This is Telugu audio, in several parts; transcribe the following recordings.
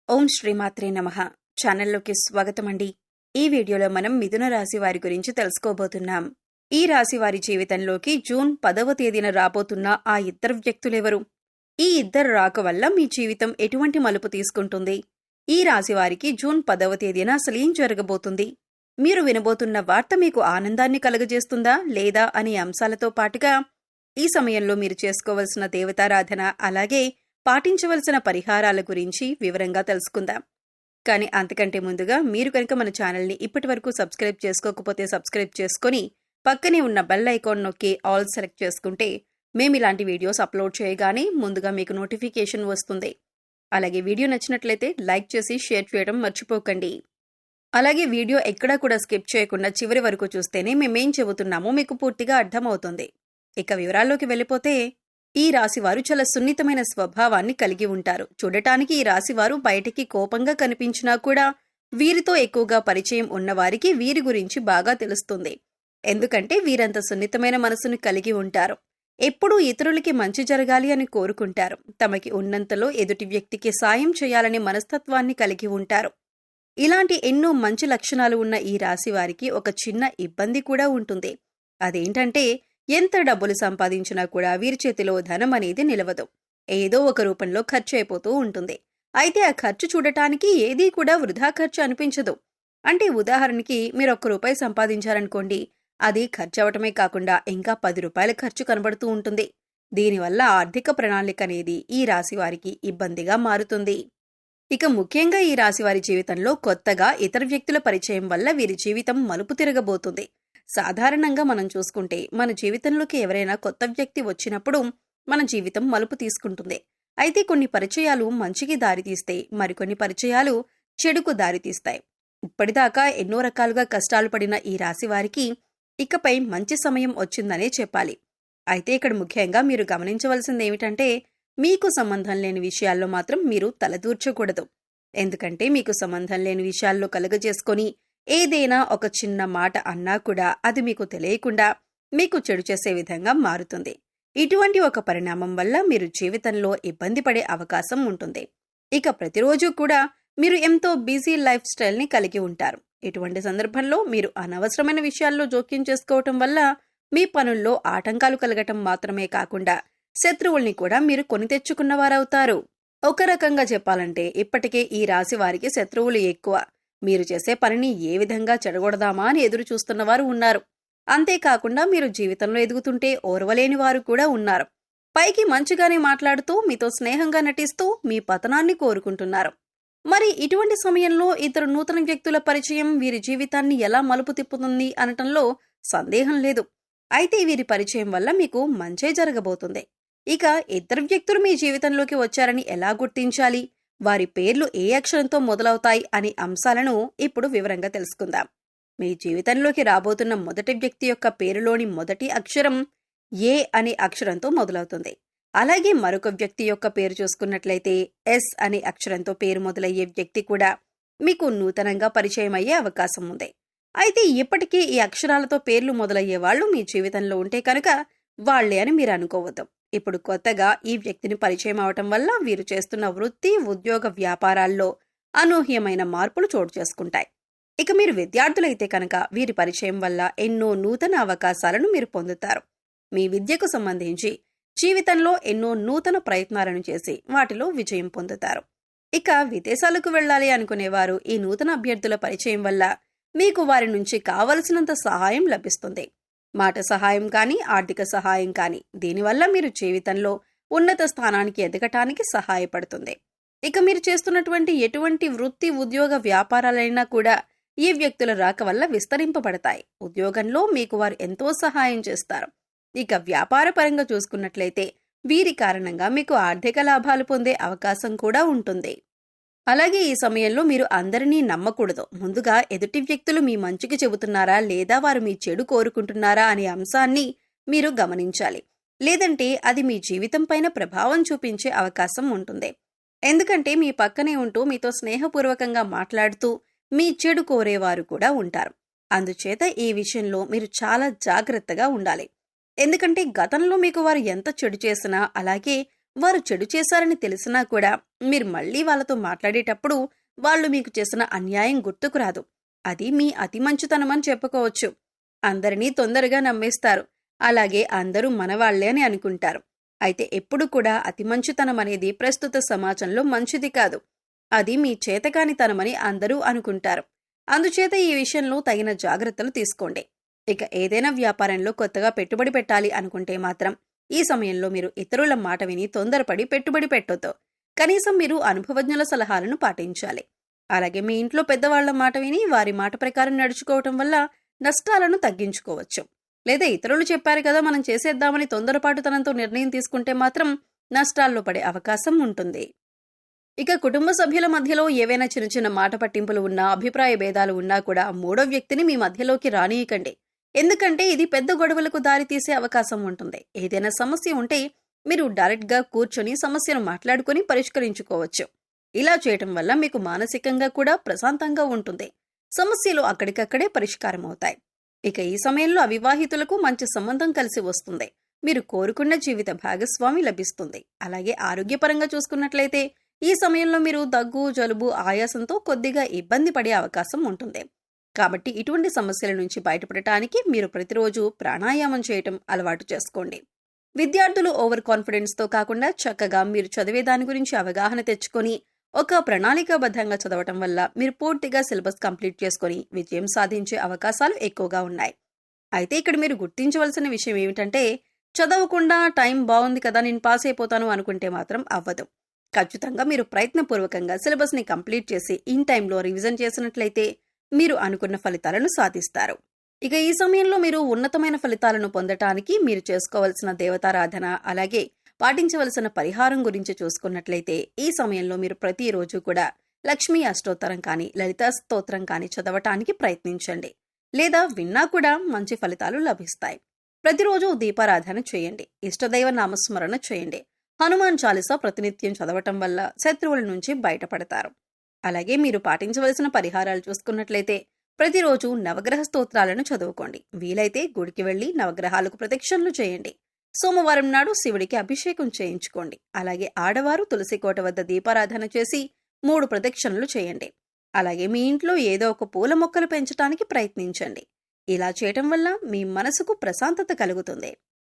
ఓం శ్రీమాత్రే నమః. ఛానల్లోకి స్వాగతం అండి. ఈ వీడియోలో మనం మిథున రాశి వారి గురించి తెలుసుకోబోతున్నాం. ఈ రాశి వారి జీవితంలోకి జూన్ 10వ తేదీన రాబోతున్న ఆ ఇద్దరు వ్యక్తులెవరు? ఈ ఇద్దరు రాక వల్ల మీ జీవితం ఎటువంటి మలుపు తీసుకుంటుంది? ఈ రాశి వారికి జూన్ 10వ తేదీన అసలేం జరగబోతుంది? మీరు వినబోతున్న వార్త మీకు ఆనందాన్ని కలుగజేస్తుందా లేదా అనే అంశాలతో పాటుగా ఈ సమయంలో మీరు చేసుకోవలసిన దేవతారాధన అలాగే పాటించవలసిన పరిహారాల గురించి వివరంగా తెలుసుకుందాం. కానీ అంతకంటే ముందుగా మీరు కనుక మన ఛానల్ని ఇప్పటివరకు సబ్స్క్రైబ్ చేసుకోకపోతే సబ్స్క్రైబ్ చేసుకొని పక్కనే ఉన్న బెల్ ఐకాన్ నొక్కి ఆల్ సెలెక్ట్ చేసుకుంటే మేము ఇలాంటి వీడియోస్ అప్లోడ్ చేయగానే ముందుగా మీకు నోటిఫికేషన్ వస్తుంది. అలాగే వీడియో నచ్చినట్లయితే లైక్ చేసి షేర్ చేయడం మర్చిపోకండి. అలాగే వీడియో ఎక్కడా కూడా స్కిప్ చేయకుండా చివరి వరకు చూస్తేనే మేమేం చెబుతున్నామో మీకు పూర్తిగా అర్థమవుతుంది. ఇక వివరాల్లోకి వెళ్ళిపోతే ఈ రాశివారు చాలా సున్నితమైన స్వభావాన్ని కలిగి ఉంటారు. చూడటానికి ఈ రాశివారు బయటికి కోపంగా కనిపించినా కూడా వీరితో ఎక్కువగా పరిచయం ఉన్నవారికి వీరి గురించి బాగా తెలుస్తుంది. ఎందుకంటే వీరంత సున్నితమైన మనసును కలిగి ఉంటారు. ఎప్పుడూ ఇతరులకి మంచి జరగాలి అని కోరుకుంటారు. తమకి ఉన్నంతలో ఎదుటి వ్యక్తికి సాయం చేయాలనే మనస్తత్వాన్ని కలిగి ఉంటారు. ఇలాంటి ఎన్నో మంచి లక్షణాలు ఉన్న ఈ రాశి వారికి ఒక చిన్న ఇబ్బంది కూడా ఉంటుంది. అదేంటంటే ఎంత డబ్బులు సంపాదించినా కూడా వీరి చేతిలో ధనం అనేది నిలవదు. ఏదో ఒక రూపంలో ఖర్చు అయిపోతూ ఉంటుంది. అయితే ఆ ఖర్చు చూడటానికి ఏదీ కూడా వృధా ఖర్చు అనిపించదు. అంటే ఉదాహరణకి మీరు ₹1 సంపాదించారనుకోండి, అది ఖర్చు అవటమే కాకుండా ఇంకా ₹10 ఖర్చు కనబడుతూ ఉంటుంది. దీనివల్ల ఆర్థిక ప్రణాళిక అనేది ఈ రాశి వారికి ఇబ్బందిగా మారుతుంది. ఇక ముఖ్యంగా ఈ రాశివారి జీవితంలో కొత్తగా ఇతర వ్యక్తుల పరిచయం వల్ల వీరి జీవితం మలుపు తిరగబోతుంది. సాధారణంగా మనం చూసుకుంటే మన జీవితంలోకి ఎవరైనా కొత్త వ్యక్తి వచ్చినప్పుడు మన జీవితం మలుపు తీసుకుంటుంది. అయితే కొన్ని పరిచయాలు మంచికి దారితీస్తే మరికొన్ని పరిచయాలు చెడుకు దారితీస్తాయి. ఇప్పటిదాకా ఎన్నో రకాలుగా కష్టాలు పడిన ఈ రాశివారికి ఇకపై మంచి సమయం వచ్చిందనే చెప్పాలి. అయితే ఇక్కడ ముఖ్యంగా మీరు గమనించవలసింది ఏమిటంటే మీకు సంబంధం లేని విషయాల్లో మాత్రం మీరు తలదూర్చకూడదు. ఎందుకంటే మీకు సంబంధం లేని విషయాల్లో కలుగజేసుకొని ఏదైనా ఒక చిన్న మాట అన్నా కూడా అది మీకు తెలియకుండా మీకు చెడు చేసే విధంగా మారుతుంది. ఇటువంటి ఒక పరిణామం వల్ల మీరు జీవితంలో ఇబ్బంది పడే అవకాశం ఉంటుంది. ఇక ప్రతిరోజు కూడా మీరు ఎంతో బిజీ లైఫ్ స్టైల్ని కలిగి ఉంటారు. ఇటువంటి సందర్భంలో మీరు అనవసరమైన విషయాల్లో జోక్యం చేసుకోవటం వల్ల మీ పనుల్లో ఆటంకాలు కలగటం మాత్రమే కాకుండా శత్రువుల్ని కూడా మీరు కొని తెచ్చుకున్నవారవుతారు. ఒక రకంగా చెప్పాలంటే ఇప్పటికే ఈ రాశి వారికి శత్రువులు ఎక్కువ. మీరు చేసే పనిని ఏ విధంగా చెడగొడదామా అని ఎదురు చూస్తున్నవారు ఉన్నారు. అంతేకాకుండా మీరు జీవితంలో ఎదుగుతుంటే ఓర్వలేని వారు కూడా ఉన్నారు. పైకి మంచిగానే మాట్లాడుతూ మీతో స్నేహంగా నటిస్తూ మీ పతనాన్ని కోరుకుంటున్నారు. మరి ఇటువంటి సమయంలో ఇద్దరు నూతన వ్యక్తుల పరిచయం వీరి జీవితాన్ని ఎలా మలుపు తిప్పుతుంది అనటంలో సందేహం లేదు. అయితే వీరి పరిచయం వల్ల మీకు మంచే జరగబోతుంది. ఇక ఇద్దరు వ్యక్తులు మీ జీవితంలోకి వచ్చారని ఎలా గుర్తించాలి, వారి పేర్లు ఏ అక్షరంతో మొదలవుతాయి అనే అంశాలను ఇప్పుడు వివరంగా తెలుసుకుందాం. మీ జీవితంలోకి రాబోతున్న మొదటి వ్యక్తి యొక్క పేరులోని మొదటి అక్షరం ఏ అనే అక్షరంతో మొదలవుతుంది. అలాగే మరొక వ్యక్తి యొక్క పేరు చూసుకున్నట్లయితే ఎస్ అనే అక్షరంతో పేరు మొదలయ్యే వ్యక్తి కూడా మీకు నూతనంగా పరిచయం అయ్యే అవకాశం ఉంది. అయితే ఇప్పటికే ఈ అక్షరాలతో పేర్లు మొదలయ్యే వాళ్ళు మీ జీవితంలో ఉంటే కనుక వాళ్లే అని మీరు అనుకోవద్దు. ఇప్పుడు కొత్తగా ఈ వ్యక్తిని పరిచయం అవటం వల్ల వీరు చేస్తున్న వృత్తి, ఉద్యోగ, వ్యాపారాల్లో అనూహ్యమైన మార్పులు చోటు చేసుకుంటాయి. ఇక మీరు విద్యార్థులైతే కనుక వీరి పరిచయం వల్ల ఎన్నో నూతన అవకాశాలను మీరు పొందుతారు. మీ విద్యకు సంబంధించి జీవితంలో ఎన్నో నూతన ప్రయత్నాలను చేసి వాటిలో విజయం పొందుతారు. ఇక విదేశాలకు వెళ్లాలి అనుకునేవారు ఈ నూతన అభ్యర్థుల పరిచయం వల్ల మీకు వారి నుంచి కావలసినంత సహాయం లభిస్తుంది. మాట సహాయం కానీ, ఆర్థిక సహాయం కానీ, దీనివల్ల మీరు జీవితంలో ఉన్నత స్థానానికి ఎదగటానికి సహాయపడుతుంది. ఇక మీరు చేస్తున్నటువంటి ఎటువంటి వృత్తి, ఉద్యోగ, వ్యాపారాలైనా కూడా ఈ వ్యక్తుల రాక వల్ల విస్తరింపబడతాయి. ఉద్యోగంలో మీకు వారు ఎంతో సహాయం చేస్తారు. ఇక వ్యాపార పరంగా చూసుకున్నట్లయితే వీరి కారణంగా మీకు ఆర్థిక లాభాలు పొందే అవకాశం కూడా ఉంటుంది. అలాగే ఈ సమయంలో మీరు అందరినీ నమ్మకూడదు. ముందుగా ఎదుటి వ్యక్తులు మీ మంచికి చెబుతున్నారా లేదా వారు మీ చెడు కోరుకుంటున్నారా అనే అంశాన్ని మీరు గమనించాలి. లేదంటే అది మీ జీవితం పైన ప్రభావం చూపించే అవకాశం ఉంటుంది. ఎందుకంటే మీ పక్కనే ఉంటూ మీతో స్నేహపూర్వకంగా మాట్లాడుతూ మీ చెడు కోరేవారు కూడా ఉంటారు. అందుచేత ఈ విషయంలో మీరు చాలా జాగ్రత్తగా ఉండాలి. ఎందుకంటే గతంలో మీకు వారు ఎంత చెడు చేసినా అలాగే వారు చెడు చేశారని తెలిసినా కూడా మీరు మళ్ళీ వాళ్ళతో మాట్లాడేటప్పుడు వాళ్ళు మీకు చేసిన అన్యాయం గుర్తుకు రాదు. అది మీ అతి మంచితనమని చెప్పుకోవచ్చు. అందరినీ తొందరగా నమ్మేస్తారు. అలాగే అందరూ మనవాళ్లే అని అనుకుంటారు. అయితే ఎప్పుడు కూడా అతి మంచితనం అనేది ప్రస్తుత సమాజంలో మంచిది కాదు. అది మీ చేతకానితనమని అందరూ అనుకుంటారు. అందుచేత ఈ విషయంలో తగిన జాగ్రత్తలు తీసుకోండి. ఇక ఏదైనా వ్యాపారంలో కొత్తగా పెట్టుబడి పెట్టాలి అనుకుంటే మాత్రం ఈ సమయంలో మీరు ఇతరుల మాట విని తొందరపడి పెట్టుబడి పెట్టొద్దు. కనీసం మీరు అనుభవజ్ఞుల సలహాలను పాటించాలి. అలాగే మీ ఇంట్లో పెద్దవాళ్ల మాట విని వారి మాట ప్రకారం నడుచుకోవటం వల్ల నష్టాలను తగ్గించుకోవచ్చు. లేదా ఇతరులు చెప్పారు కదా మనం చేసేద్దామని తొందరపాటుతనంతో నిర్ణయం తీసుకుంటే మాత్రం నష్టాల్లో పడే అవకాశం ఉంటుంది. ఇక కుటుంబ సభ్యుల మధ్యలో ఏవైనా చిన్న చిన్న మాట పట్టింపులు ఉన్నా, అభిప్రాయ భేదాలు ఉన్నా కూడా మూడో వ్యక్తిని మీ మధ్యలోకి రానియకండి. ఎందుకంటే ఇది పెద్ద గొడవలకు దారితీసే అవకాశం ఉంటుంది. ఏదైనా సమస్య ఉంటే మీరు డైరెక్ట్గా కూర్చొని సమస్యను మాట్లాడుకుని పరిష్కరించుకోవచ్చు. ఇలా చేయటం వల్ల మీకు మానసికంగా కూడా ప్రశాంతంగా ఉంటుంది. సమస్యలు అక్కడికక్కడే పరిష్కారం అవుతాయి. ఇక ఈ సమయంలో అవివాహితులకు మంచి సంబంధం కలిసి వస్తుంది. మీరు కోరుకున్న జీవిత భాగస్వామి లభిస్తుంది. అలాగే ఆరోగ్యపరంగా చూసుకున్నట్లయితే ఈ సమయంలో మీరు దగ్గు, జలుబు, ఆయాసంతో కొద్దిగా ఇబ్బంది పడే అవకాశం ఉంటుంది. కాబట్టి ఇటువంటి సమస్యల నుంచి బయటపడటానికి మీరు ప్రతిరోజు ప్రాణాయామం చేయటం అలవాటు చేసుకోండి. విద్యార్థులు ఓవర్ కాన్ఫిడెన్స్తో కాకుండా చక్కగా మీరు చదివే దాని గురించి అవగాహన తెచ్చుకొని ఒక ప్రణాళికాబద్ధంగా చదవటం వల్ల మీరు పూర్తిగా సిలబస్ కంప్లీట్ చేసుకుని విజయం సాధించే అవకాశాలు ఎక్కువగా ఉన్నాయి. అయితే ఇక్కడ మీరు గుర్తించవలసిన విషయం ఏమిటంటే, చదవకుండా టైం బాగుంది కదా నేను పాస్ అయిపోతాను అనుకుంటే మాత్రం అవ్వదు. ఖచ్చితంగా మీరు ప్రయత్నపూర్వకంగా సిలబస్ని కంప్లీట్ చేసి ఇన్ టైంలో రివిజన్ చేసినట్లయితే మీరు అనుకున్న ఫలితాలను సాధిస్తారు. ఇక ఈ సమయంలో మీరు ఉన్నతమైన ఫలితాలను పొందటానికి మీరు చేసుకోవాల్సిన దేవతారాధన, అలాగే పాటించవలసిన పరిహారం గురించి చూసుకున్నట్లయితే ఈ సమయంలో మీరు ప్రతిరోజు కూడా లక్ష్మీ అష్టోత్తరం కానీ, లలితా స్తోత్రం కానీ చదవటానికి ప్రయత్నించండి. లేదా విన్నా కూడా మంచి ఫలితాలు లభిస్తాయి. ప్రతిరోజు దీపారాధన చేయండి. ఇష్టదైవ నామస్మరణ చేయండి. హనుమాన్ చాలీసా ప్రతినిత్యం చదవటం వల్ల శత్రువుల నుంచి బయటపడతారు. అలాగే మీరు పాటించవలసిన పరిహారాలు చూసుకున్నట్లయితే ప్రతిరోజు నవగ్రహ స్తోత్రాలను చదువుకోండి. వీలైతే గుడికి వెళ్లి నవగ్రహాలకు ప్రదక్షిణలు చేయండి. సోమవారం నాడు శివుడికి అభిషేకం చేయించుకోండి. అలాగే ఆడవారు తులసి కోట వద్ద దీపారాధన చేసి 3 ప్రదక్షిణలు చేయండి. అలాగే మీ ఇంట్లో ఏదో ఒక పూల మొక్కలు పెంచడానికి ప్రయత్నించండి. ఇలా చేయటం వల్ల మీ మనసుకు ప్రశాంతత కలుగుతుంది.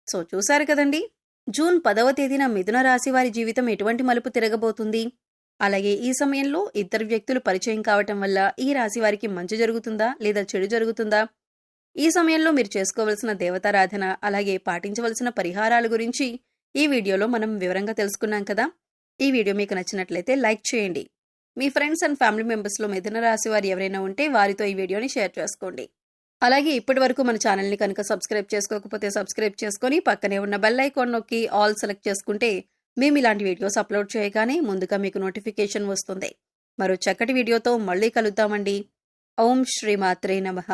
సో చూశారు కదండి, జూన్ 10వ తేదీన మిథున రాశి వారి జీవితం ఎటువంటి మలుపు తిరగబోతుంది. అలాగే ఈ సమయంలో ఇద్దరు వ్యక్తులు పరిచయం కావటం వల్ల ఈ రాశి వారికి మంచి జరుగుతుందా లేదా చెడు జరుగుతుందా? ఈ సమయంలో మీరు చేసుకోవలసిన దేవతారాధన, అలాగే పాటించవలసిన పరిహారాల గురించి ఈ వీడియోలో మనం వివరంగా తెలుసుకున్నాం కదా. ఈ వీడియో మీకు నచ్చినట్లయితే లైక్ చేయండి. మీ ఫ్రెండ్స్ అండ్ ఫ్యామిలీ మెంబర్స్లో మిథున రాశి వారు ఎవరైనా ఉంటే వారితో ఈ వీడియోని షేర్ చేసుకోండి. అలాగే ఇప్పటి వరకు మన ఛానల్ని కనుక సబ్స్క్రైబ్ చేసుకోకపోతే సబ్స్క్రైబ్ చేసుకొని పక్కనే ఉన్న బెల్ ఐకాన్ నొక్కి ఆల్ సెలెక్ట్ చేసుకుంటే మేము ఇలాంటి వీడియోస్ అప్లోడ్ చేయగానే ముందుగా మీకు నోటిఫికేషన్ వస్తుంది. మరో చక్కటి వీడియోతో మళ్ళీ కలుద్దామండి. ఓం శ్రీమాత్రే నమః.